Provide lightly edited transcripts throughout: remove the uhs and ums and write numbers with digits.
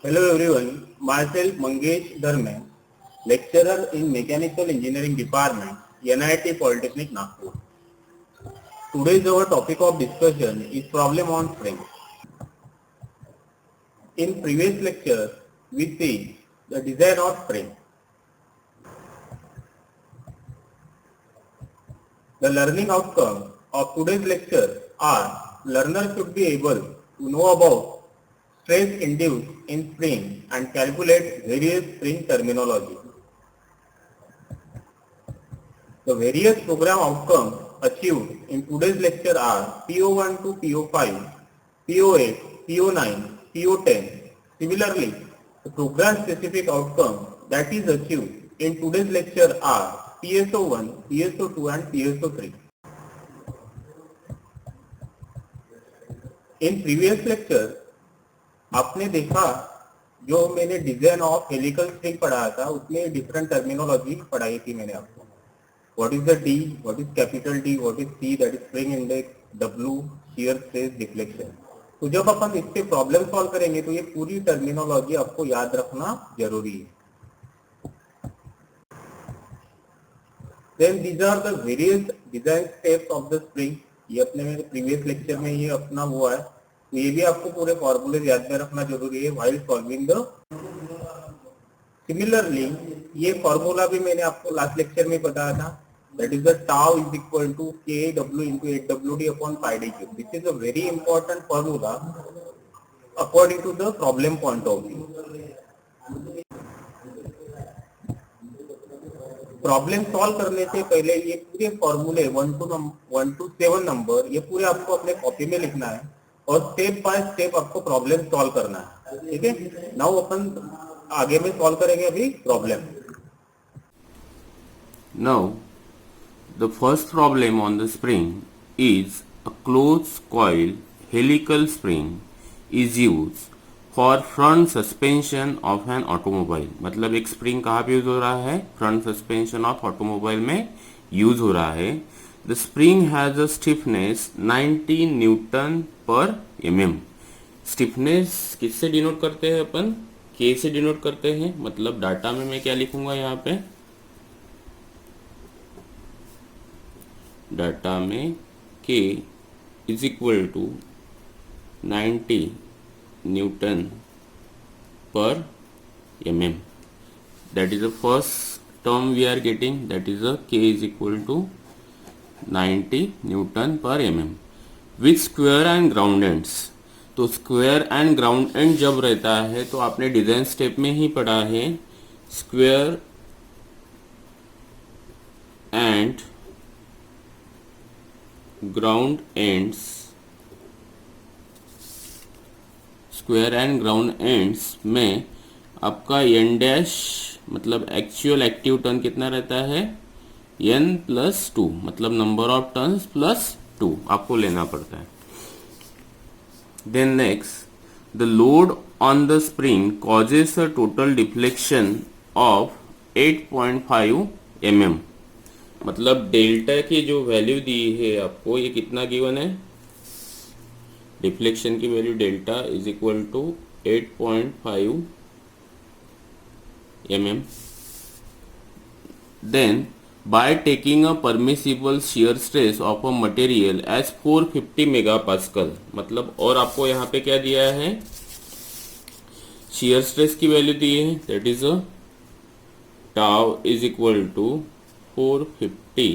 Hello everyone, myself Mangesh Dharme, lecturer in Mechanical Engineering Department, NIT Polytechnic Nagpur. Today's our topic of discussion is problem on spring. In previous lecture, we see the design of spring. The learning outcome of today's lecture are learners should be able to know about stress induced in spring and calculate various spring terminology. The various program outcomes achieved in today's lecture are PO1 to PO5, PO8, PO9, PO10. Similarly, the program specific outcome that is achieved in today's lecture are PSO1, PSO2 and PSO3. In previous lecture, आपने देखा जो मैंने design of helical spring पढ़ाया था उसमें different terminology पढ़ाई थी मैंने आपको. What is the D? What is capital D? What is C? That is spring index, W, shear stress, deflection. तो जब अपन इस पे प्रॉब्लम सॉल्व करेंगे तो ये पूरी टर्मिनोलॉजी आपको याद रखना जरूरी है. Then these are the various design steps of the spring. ये अपने मेरे प्रीवियस लेक्चर में ये अपना हुआ है. तो ये भी आपको पूरे फॉर्मूले याद में रखना जरूरी है while solving the. Similarly, ये फॉर्मूला भी मैंने आपको लास्ट लेक्चर में बताया था. That is the tau is equal to kW into 8WD upon pi d cube. This is a very important formula according to the problem point of view. Problem solve करने से पहले ये पूरे फॉर्मूले 1 to 7 number ये पूरे आपको अपने कॉपी में लिखना है और स्टेप बाय स्टेप आपको प्रॉब्लम सॉल्व करना है. ठीक है. नाउ अपन आगे में सॉल्व करेंगे अभी problem. Now, the first problem on the spring is a closed coil helical spring is used for front suspension of an automobile. मतलब एक स्प्रिंग कहाँ पे यूज हो रहा है? फ्रंट सस्पेंशन ऑफ ऑटोमोबाइल में यूज हो रहा है. The spring has a stiffness 90 newton per mm. Stiffness किससे डिनोट करते हैं अपन? K से डिनोट करते हैं. मतलब डाटा में मैं क्या लिखूंगा यहाँ पे? डाटा में K is equal to 90 newton per mm. That is the first term we are getting. That is a K is equal to 90 newton per mm. With square and ground ends. तो square and ground and जब रहता है तो आपने design step में ही पढ़ा है square and ground ends. Square and ground ends में आपका n डैश मतलब एक्चुअल एक्टिव टर्न कितना रहता है? n प्लस 2 मतलब नंबर ऑफ टर्न्स प्लस 2 आपको लेना पड़ता है. Then next, the load on the spring causes a total deflection of 8.5 mm. मतलब डेल्टा की जो वैल्यू दी है आपको ये कितना गिवन है? डिफ्लेक्शन की value delta is equal to 8.5 mm. Then by taking a permissible shear stress of a material as 450 megapascal. मतलब और आपको यहाँ पे क्या दिया है? shear stress की वैल्यू दी है. that is a tau is equal to 450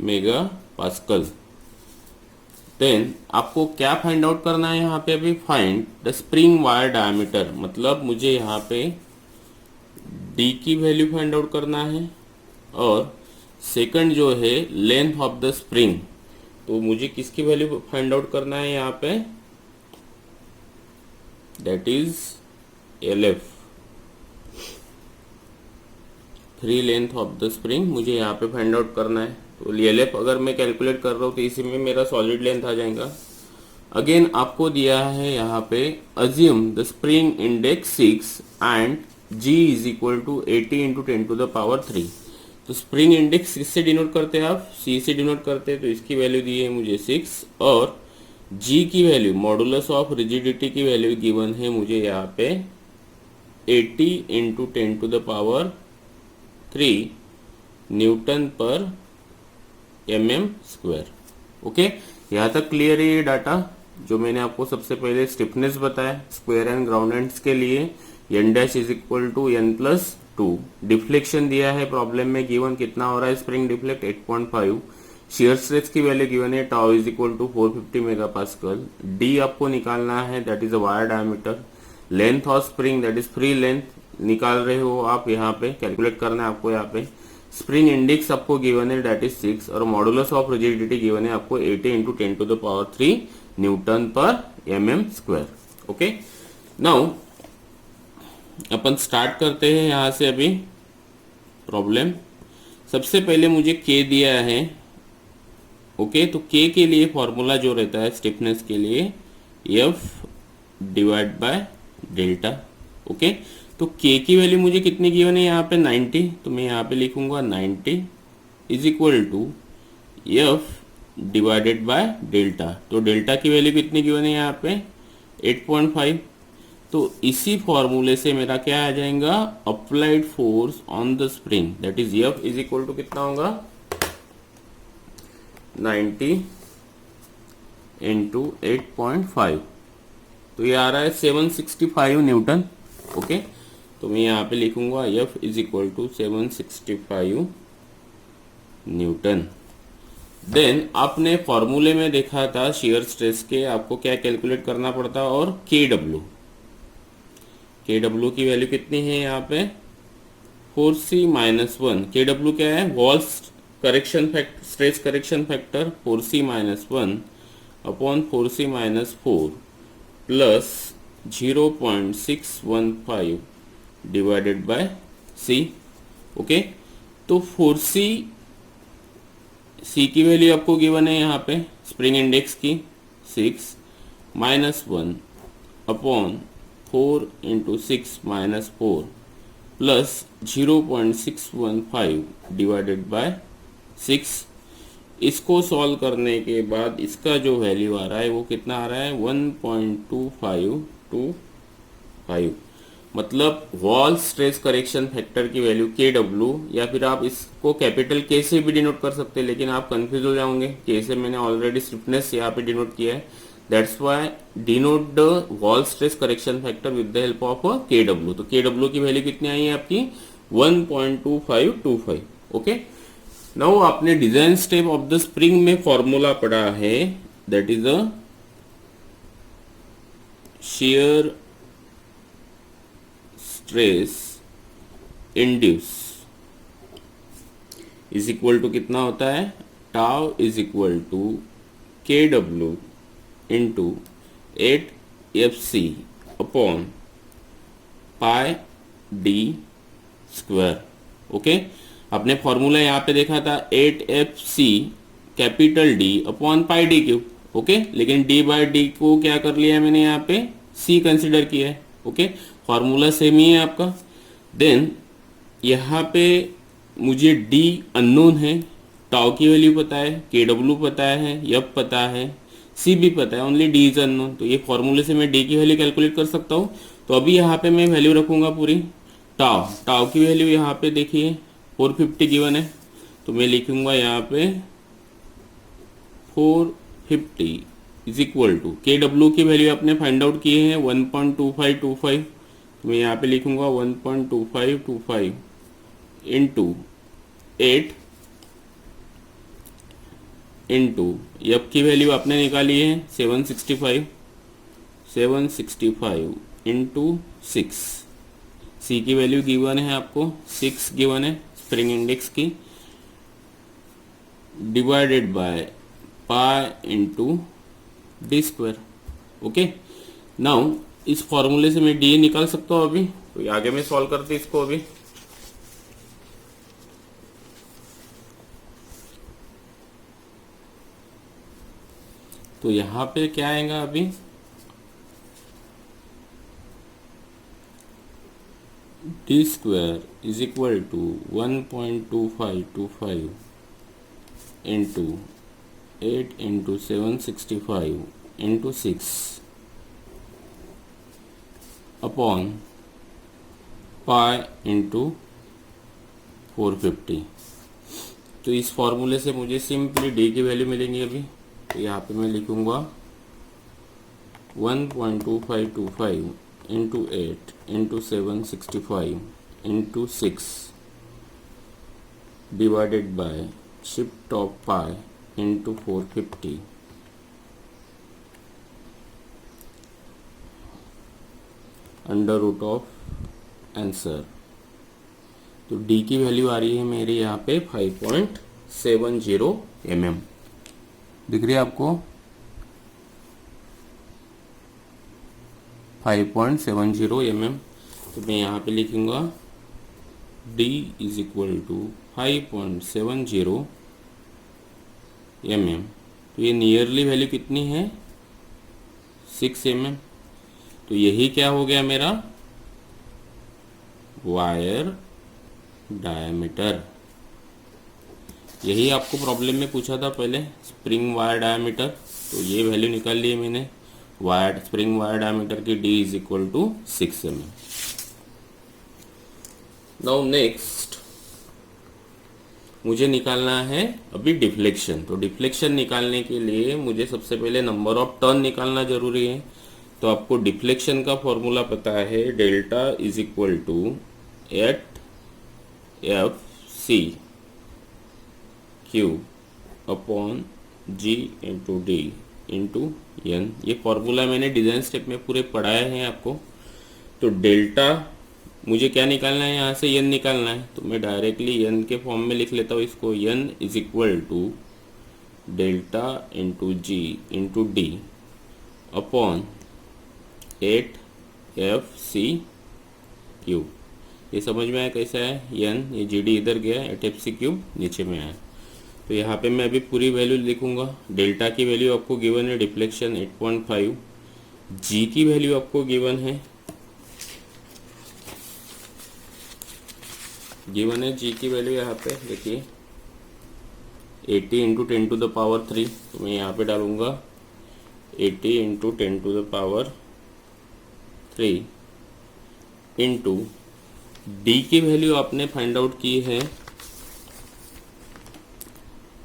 megapascal. Then आपको क्या फाइंड आउट करना है यहाँ पे? अभी find the spring wire diameter. मतलब मुझे यहाँ पे D की वैल्यू फाइंड आउट करना है और सेकंड जो है लेंथ ऑफ द स्प्रिंग. तो मुझे किसकी वैल्यू फाइंड आउट करना है यहाँ पे? That is LF. 3 length of the spring मुझे यहाँ पे फाइंड आउट करना है. तो LF अगर मैं कैलकुलेट कर रहा हूँ तो इसी में मेरा सॉलिड लेंथ आ जाएगा. अगेन आपको दिया है यहाँ पे assume the spring index 6 and G is equal to 80 into 10 to the power 3. तो स्प्रिंग इंडेक्स किससे डिनोट करते हैं आप? C से डिनोट करते हैं. तो इसकी वैल्यू दी है मुझे 6 और जी की वैल्यू, मॉडुलस ऑफ रिजिडिटी की वैल्यू गिवन है मुझे यहाँ पे 80 इंटू 10⁻³ न्यूटन पर mm²। ओके, यहाँ तक क्लियर है ये डाटा जो मैंने आपको सबसे पहले स्टिफनेस बताया स्क्वायर एंड ग्राउंड एंड्स के लिए n dash is equal to n+2। Deflection दिया है प्रॉब्लम में गिवन, कितना हो रहा है स्प्रिंग डिफ्लेक्ट 8.5। शियर स्ट्रेस की वैल्यू गिवन है tau is equal to 450 megapascal. D आपको निकालना है, that is a wire diameter. Length of spring that is free length निकाल रहे हो आप, यहाँ पे कैलकुलेट करना है आपको। यहाँ पे स्प्रिंग इंडेक्स आपको गिवन है दैट इज 6 और मॉडुलस ऑफ रिजिडिटी गिवन है आपको 80 इंटू 10⁻³ न्यूटन पर mm²। ओके, नाउ अपन स्टार्ट करते हैं यहाँ से अभी प्रॉब्लम। सबसे पहले मुझे k दिया है। ओके, तो k के लिए फॉर्मूला जो रहता है स्टिफनेस के लिए F divide by delta. Okay, तो k की वैल्यू मुझे कितनी गिवन है यहाँ पे 90, तो मैं यहाँ पे लिखूंगा 90 is equal to F divided by delta. तो डेल्टा की वैल्यू कितनी गिवन है यहाँ पे 8.5। तो इसी फॉर्मूले से मेरा क्या आ जाएगा, applied force on the spring that is F is equal to कितना होगा 90 इंटू 8.5, तो ये आ रहा है 765 न्यूटन। ओके, तो मैं यहाँ पे लिखूंगा F is equal to 765 newton. Then आपने फॉर्मूले में देखा था शियर स्ट्रेस के आपको क्या कैलकुलेट करना पड़ता, और KW की वैल्यू कितनी है यहाँ पे 4C-1। KW क्या है, wall correction factor, stress correction factor 4C-1 upon 4C-4 plus 0.615 divided by C। Okay, तो 4C की वैल्यू आपको गिवन है यहाँ पे स्प्रिंग इंडेक्स की 6-1 upon 4 into 6-4 plus 0.615 divided by 6। इसको सॉल्व करने के बाद इसका जो वैल्यू आ रहा है वो कितना आ रहा है 1.2525। मतलब वॉल स्ट्रेस करेक्शन फैक्टर की वैल्यू KW, या फिर आप इसको कैपिटल K से भी डिनोट कर सकते हैं, लेकिन आप कंफ्यूज हो जाओगे। K से मैंने ऑलरेडी स्टिफनेस यहाँ पे डिनोट किया है, that's why denote the Wahl stress correction factor with the help of KW। तो KW की वैल्यू कितनी आई है आपकी 1.2525। ओके, नाउ आपने design step of the spring में फॉर्मूला पढ़ा है that is a shear stress induce is equal to कितना होता है, tau is equal to KW into 8FC upon pi D square. Okay, आपने फॉर्मूला यहाँ पे देखा था 8FC capital D upon pi D cube. Okay, लेकिन D बाय डी को क्या कर लिया है मैंने यहाँ पे C कंसिडर किया है। ओके, फॉर्मूला सेम ही है आपका। देन यहाँ पे मुझे D अननोन है, टाउ की वैल्यू पता है, KW पता है, F पता है, C भी पता है, ओनली D इज अननोन। तो ये फॉर्मूले से मैं D की वैल्यू कैलकुलेट कर सकता हूँ। तो अभी यहाँ पे मैं वैल्यू रखूंगा पूरी। टाउ की वैल्यू यहाँ पे देखिए 450 गिवन है, तो मैं लिखूंगा यहाँ पे 450 इज इक्वल टू KW की वैल्यू आपने फाइंड आउट किए हैं 1.2525, तो मैं यहाँ पे लिखूंगा 1.2525 इंटू 8 इंटू F की वैल्यू आपने निकाली है 765 इंटू 6। C की वैल्यू गिवन है आपको 6 गिवन है स्प्रिंग इंडेक्स की, divided by pi into D square. Okay, now इस फॉर्मूले से मैं D निकाल सकता हूँ अभी, तो आगे में सॉल्व करते इसको अभी। तो यहाँ पे क्या आएगा अभी, D square is equal to 1.2525 into 8 into 765 into 6 upon pi into 450। तो इस फॉर्मूले से मुझे सिंपली डी की वैल्यू मिलेंगी अभी। तो यहाँ पे मैं लिखूँगा 1.2525 into 8 into 765 into 6 divided by shift of pi into 450 under root of answer. तो डी की वैल्यू आ रही है मेरी यहाँ पे 5.70 mm। दिख रही है आपको 5.70 mm। तो मैं यहाँ पे लिखूंगा D is equal to 5.70 mm। तो ये नियरली वैल्यू कितनी है 6 mm। तो यही क्या हो गया मेरा वायर डायमीटर। यही आपको प्रॉब्लम में पूछा था पहले, स्प्रिंग वायर डायमीटर। तो ये वैल्यू निकाल ली मैंने वायर स्प्रिंग वायर डायमीटर की D is equal to 6 mm। Now next मुझे निकालना है अभी डिफ्लेक्शन। तो डिफ्लेक्शन निकालने के लिए मुझे सबसे पहले नंबर ऑफ टर्न निकालना जरूरी है। तो आपको डिफ्लेक्शन का फॉर्मूला पता है, delta is equal to eight F C cube upon G into D into N. ये फॉर्मूला मैंने डिज़ाइन स्टेप में पूरे पढ़ाए हैं आपको। तो डेल्टा मुझे क्या निकालना है, यहाँ से एन निकालना है। तो मैं डायरेक्टली एन के फॉर्म में लिख लेता हूँ इसको। N is equal to delta into G into D upon 8 F C cube. ये समझ में आया कैसा है, एन ये जी डी इधर गया, 8 एफ सी क्यूब नीचे में आया। तो यहाँ पे मैं अभी पूरी वैल्यू लिखूंगा। डेल्टा की वैल्यू आपको गिवन है डिफ्लेक्शन 8.5, जी की वैल्यू आपको गिवन है जी की वैल्यू यहाँ पे देखिए 80 इंटू 10 टू द पावर 3। तो मैं यहाँ पे डालूंगा 80 into 10 to the power 3 into D की वैल्यू आपने फाइंड आउट की है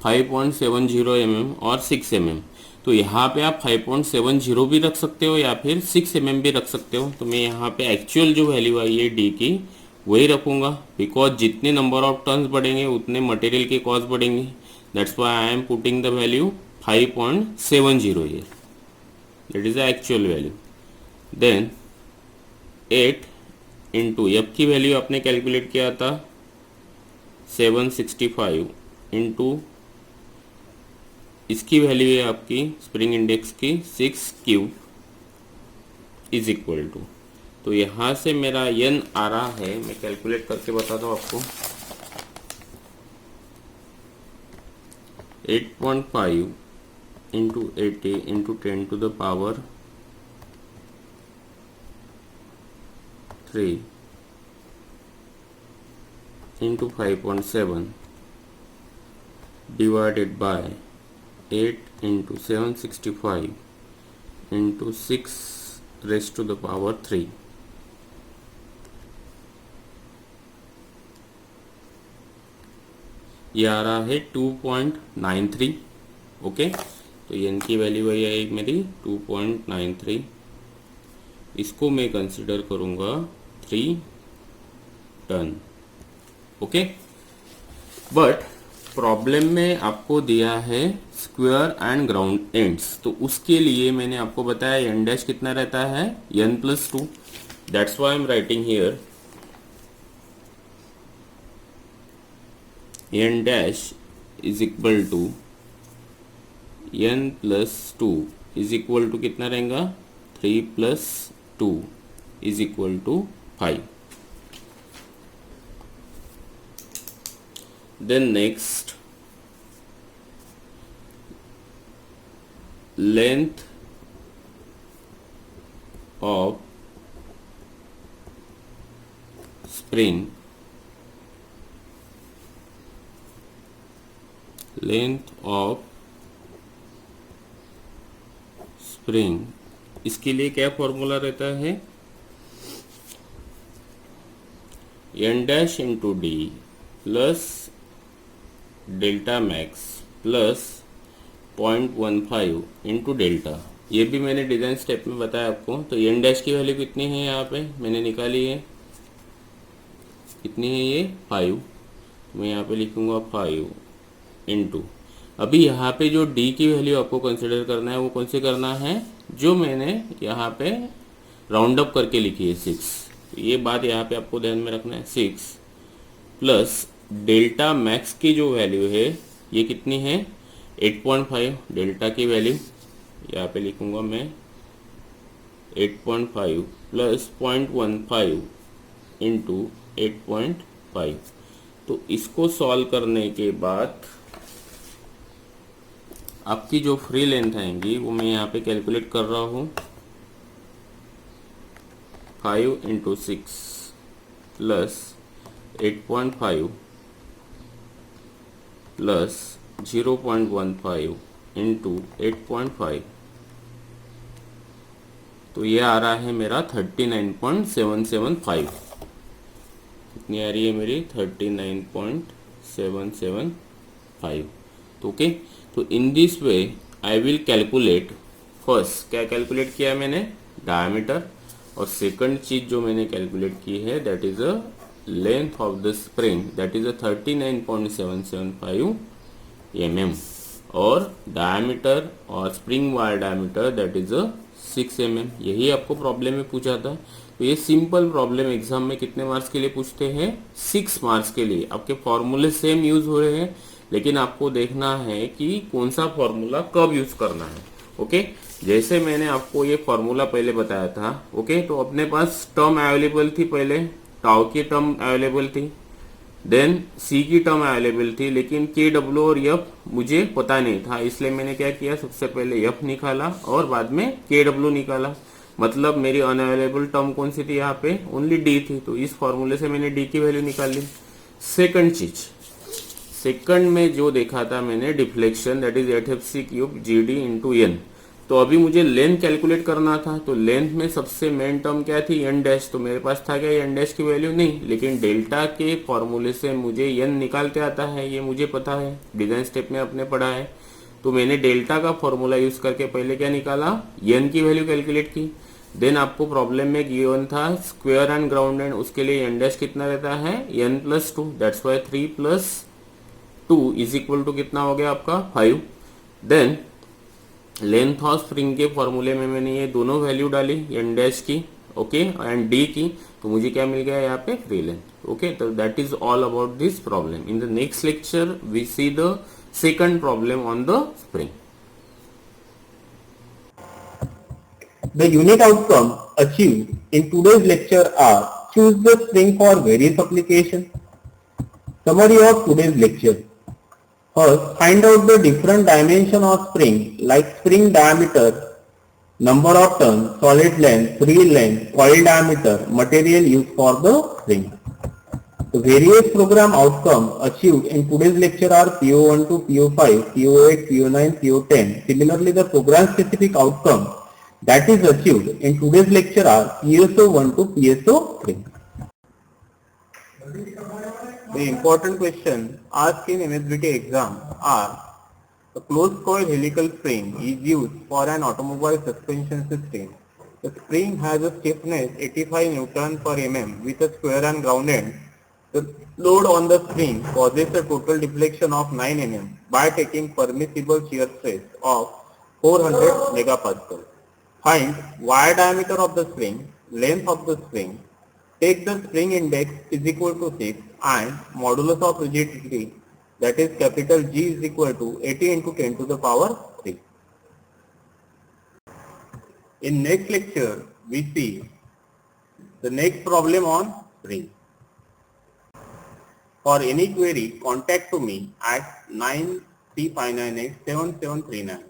5.70 mm और 6 mm। तो यहाँ पे आप 5.70 भी रख सकते हो या फिर 6 mm भी रख सकते हो। तो मैं यहाँ पे एक्चुअल जो वैल्यू आई है डी की वही रखूँगा, बिकॉज जितने नंबर ऑफ टर्न्स बढ़ेंगे उतने मटेरियल की कॉस्ट बढ़ेंगी। That's why I am putting the value 5.70 here, that is the actual value. Then 8 into F की वैल्यू आपने कैलकुलेट किया था 765 इंटू इसकी वैल्यू है आपकी स्प्रिंग इंडेक्स की 6 क्यूब इज इक्वल टू। तो यहाँ से मेरा एन आ रहा है, मैं कैलकुलेट करके बताता हूँ आपको, 8.5 into 80 into 10 to the power 3 into 5.7 divided by 8 into 765 into 6 rest to the power 3। ये आ रहा है 2.93। ओके, तो एन की वैल्यू आई मेरी 2.93। इसको मैं कंसिडर करूंगा 3 टन। ओके, बट प्रॉब्लम में आपको दिया है स्क्वायर एंड ग्राउंड एंड्स। तो उसके लिए मैंने आपको बताया एन डैश कितना रहता है n+2। That's why I am writing here n dash is equal to n+2 is equal to कितना रहेगा 3+2 is equal to 5। Then next, length of spring, spring, इसके लिए क्या फॉर्मूला रहता है, N dash into D plus delta max plus 0.15 into delta. ये भी मैंने डिज़ाइन स्टेप में बताया आपको। तो एन डैश की वैल्यू कितनी है, यहाँ पे मैंने निकाली है, कितनी है ये 5। मैं यहाँ पे लिखूँगा 5 इंटू, अभी यहाँ पे जो d की वैल्यू आपको कंसिडर करना है वो कौन से करना है, जो मैंने यहाँ पे राउंड अप करके लिखी है 6। तो ये बात यहाँ पे आपको ध्यान में रखना है, 6 प्लस डेल्टा मैक्स की जो वैल्यू है ये कितनी है 8.5। डेल्टा की वैल्यू यहाँ पे लिखूँगा मैं 8.5 प्लस 0.15 इंटू 8.5। तो इसको सॉल्व करने के बाद आपकी जो फ्री लेंथ आएंगी वो मैं यहाँ पे कैलकुलेट कर रहा हूँ, 5 इंटू 6 प्लस 8.5 प्लस 0.15 इंटू 8.5। तो ये आ रहा है मेरा 39.775। कितनी आ रही है मेरी 39.775। तो ओके, तो in this way I will calculate, first क्या कैलकुलेट किया मैंने, डायमीटर, और सेकंड चीज जो मैंने कैलकुलेट की है that is a length of the spring, that is a 39.775 mm, और डायमीटर और spring wire diameter that is a 6 mm। यही आपको प्रॉब्लम में पूछा था। तो ये सिंपल प्रॉब्लम एग्जाम में कितने मार्क्स के लिए पूछते हैं, 6 मार्क्स के लिए। आपके फॉर्मूले सेम यूज हो रहे हैं, लेकिन आपको देखना है कि कौन सा फॉर्मूला कब यूज करना है। ओके, जैसे मैंने आपको ये फॉर्मूला पहले बताया था। ओके, तो अपने पास टर्म अवेलेबल थी, पहले टाउ की टर्म अवेलेबल थी, देन सी की टर्म अवेलेबल थी, लेकिन के डब्ल्यू और एफ मुझे पता नहीं था, इसलिए मैंने क्या किया, सबसे पहले एफ निकाला और बाद में के डब्ल्यू निकाला। मतलब मेरी अनअवेलेबल टर्म कौन सी थी, यहाँ पे ओनली डी थी, तो इस फॉर्मूले से मैंने डी की वैल्यू निकाल ली। सेकंड चीज, सेकंड में जो देखा था मैंने deflection, that is 8fc cube G D into N. तो अभी मुझे लेंथ कैलकुलेट करना था, तो लेंथ में सबसे मेन टर्म क्या थी, एन डैश। तो मेरे पास था क्या एन डैश की वैल्यू नहीं, लेकिन डेल्टा के फॉर्मूले से मुझे एन निकालते आता है, ये मुझे पता है, डिजाइन स्टेप में आपने पढ़ा है। तो मैंने डेल्टा का फॉर्मूला यूज करके पहले क्या निकाला, एन की वैल्यू कैलकुलेट की। देन आपको प्रॉब्लम में गिवन था स्क्वायर एंड ग्राउंड एंड, उसके लिए एन डैश कितना रहता है, N plus 2, that's why 3 plus 2 is equal to कितना हो गया आपका 5। देन लेंथ ऑफ स्प्रिंग के फॉर्मूले में मैंने ये दोनों वैल्यू डाली, एन डैश की ओके एंड डी की, तो मुझे क्या मिल गया यहाँ पे, फ्री लेंथ। ओके, तो that is all about this problem. In the next lecture we see the second problem on the spring. The unit outcome achieved in today's lecture are: choose the spring for various applications. Summary of today's lecture. First, find out the different dimension of spring like spring diameter, number of turns, solid length, free length, coil diameter, material used for the spring. The various program outcomes achieved in today's lecture are PO1 to PO5, PO8, PO9, PO10. Similarly, the program specific outcome that is achieved in today's lecture are PSO1 to PSO3. The important question asked in MSBT exam are: the closed coil helical spring is used for an automobile suspension system. The spring has a stiffness 85 Newton per mm with a square and ground end. The load on the spring causes a total deflection of 9 mm by taking permissible shear stress of 400 megapascal. Find wire diameter of the spring, length of the spring. Take the spring index is equal to 6 and modulus of rigidity, that is capital G, is equal to 80 into 10 to the power 3. In next lecture we see the next problem on spring. For any query, contact to me at 9359877739.